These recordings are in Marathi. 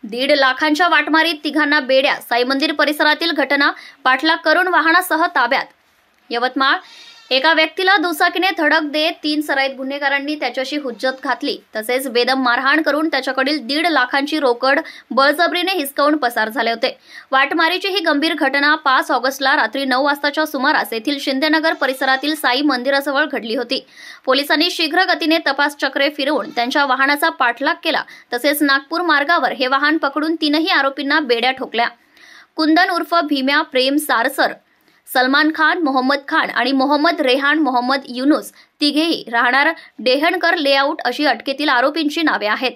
1.5 लाखांच्या वाटमारीत तिघांना बेड्या. साई मंदिर परिसरातील घटना पाठलाग करून वाहनासह ताब्यात. यवतमाळ. एका व्यक्तीला दुचाकीने धडक देत 3 सराईत गुन्हेगारांनी त्याच्याशी हुज्जत घातली. तसेच बेदम मारहाण करून त्याच्याकडील 1.5 लाखांची रोकड बळजबरीने हिसकावून पसार झाले होते. वाटमारीची ही गंभीर घटना 5 ऑगस्टला रात्री 9 वाजताच्या सुमारास येथील शिंदेनगर परिसरातील साई मंदिराजवळ घडली होती. पोलिसांनी शीघ्र गतीने तपास चक्रे फिरवून त्यांच्या वाहनाचा पाठलाग केला. तसेच नागपूर मार्गावर हे वाहन पकडून 3ही आरोपींना बेड्या ठोकल्या. कुंदन उर्फ भीम्या प्रेम सारसर, सलमान खान, मोहम्मद खान आणि मोहम्मद रेहान मोहम्मद युनुस तिघेही राहणार डेहणकर लेआउट अशी अटकेतील आरोपींची नावे आहेत.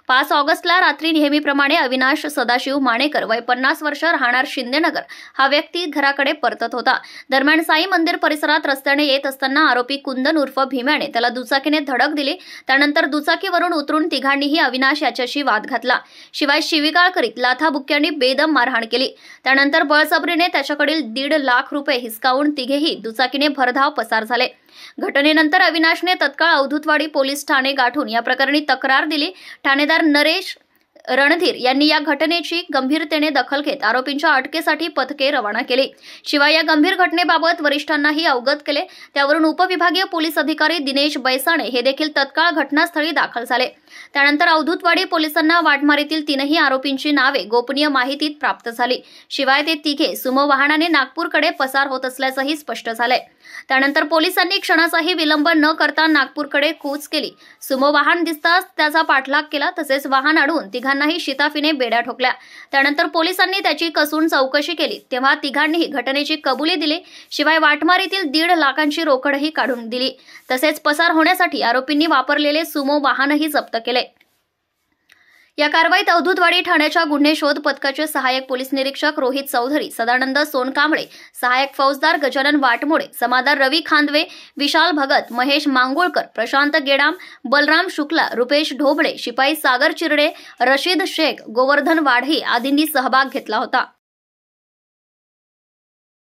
5 ऑगस्टला रात्री नेहमीप्रमाणे अविनाश सदाशिव माणेकर वय 50 वर्ष राहणार शिंदेनगर हा व्यक्ती घराकडे परतत होता. दरम्यान साई मंदिर परिसरात रस्त्याने येत असताना आरोपी कुंदन उर्फ भीम्याने त्याला दुचाकीने धडक दिली. त्यानंतर दुचाकीवरून उतरून तिघांनीही अविनाश याच्याशी वाद घातला. शिवाय शिवीगाळ करीत लाथाबुक्क्यांनी बेदम मारहाण केली. त्यानंतर बळजबरीने त्याच्याकडील 1.5 लाख रुपये हिसकावून तिघेही दुचाकीने भरधाव पसार झाले. घटनेनंतर अविनाशने तत्काळ अवधूतवाडी पोलीस ठाणे गाठून या प्रकरणी तक्रार दिली. ठाणेदार नरेश रणधीर यांनी या घटनेची गंभीरतेने दखल घेत आरोपींच्या अटकेसाठी पथके रवाना केली. शिवाय या गंभीर घटनेबाबत वरिष्ठांनाही अवगत केले. त्यावरून उपविभागीय पोलीस अधिकारी दिनेश बैसाणे हे देखील तत्काळ घटनास्थळी दाखल झाले. त्यानंतर अवधूतवाडी पोलिसांना वाटमारीतील 3ही आरोपींची नावे गोपनीय माहितीत प्राप्त झाली. शिवाय ते तिघे सुमो वाहनाने नागपूरकडे पसार होत असल्याचंही स्पष्ट झालंय. त्यानंतर पोलिसांनी क्षणाचाही विलंब न करता नागपूरकडे कूच केली. सुमो वाहन दिसताच त्याचा पाठलाग केला. तसेच वाहन अडवून तिघांनाही शिताफीने बेड्या ठोकल्या. त्यानंतर पोलिसांनी त्याची कसून चौकशी केली तेव्हा तिघांनीही घटनेची कबुली दिली. शिवाय वाटमारीतील 1.5 लाखांची रोकडही काढून दिली. तसेच पसार होण्यासाठी आरोपींनी वापरलेले सुमो वाहनही जप्त केले. या कारवाईत अवधूतवाडी ठाण्याच्या गुन्हे शोध पथकाचे सहाय्यक पोलीस निरीक्षक रोहित चौधरी, सदानंद सोनकांबळे, सहाय्यक फौजदार गजानन वाटमोडे, समादार रवी खांदवे, विशाल भगत, महेश मांगोळकर, प्रशांत गेडाम, बलराम शुक्ला, रुपेश ढोबळे, शिपाई सागर चिरडे, रशीद शेख, गोवर्धन वाढी आदींनी सहभाग घेतला होता.